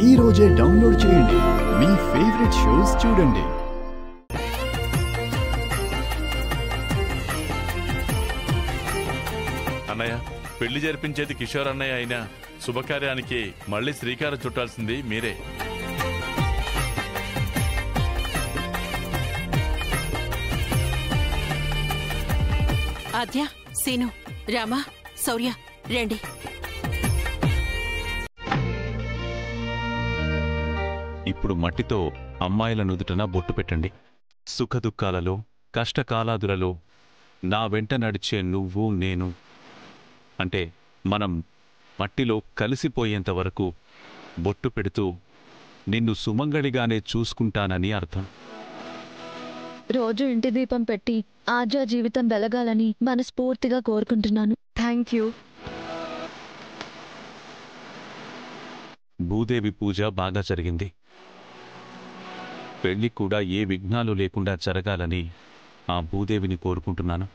ఈ రోజే డౌన్లోడ్ చేయండి. మీ ఫేవరెట్ షోస్ చూడండి. అన్నయ్య, పెళ్లి జరిపించేది కిషోర్ అన్నయ్య అయినా శుభకార్యానికి మళ్ళీ శ్రీకారం చుట్టాల్సింది మీరే. ఆద్య, సీను, రామ, శౌర్య రండి. ఇప్పుడు మట్టితో అమ్మాయిల నుదుటన బొట్టు పెట్టండి. సుఖదుఖాలలో, కష్టకాలాదులలో నా వెంట నడిచే నువ్వు నేను అంటే మనం మట్టిలో కలిసిపోయేంత వరకు బొట్టు పెడుతూ నిన్ను సుమంగళిగానే చూసుకుంటానని అర్థం. రోజు ఇంటి దీపం పెట్టి ఆద్య జీవితం వెలగాలని మనస్ఫూర్తిగా కోరుకుంటున్నాను. Thank you. భూదేవి పూజ బాగా జరిగింది. పెళ్లి కూడా ఏ విఘ్నాలు లేకుండా జరగాలని ఆ భూదేవిని కోరుకుంటున్నాను.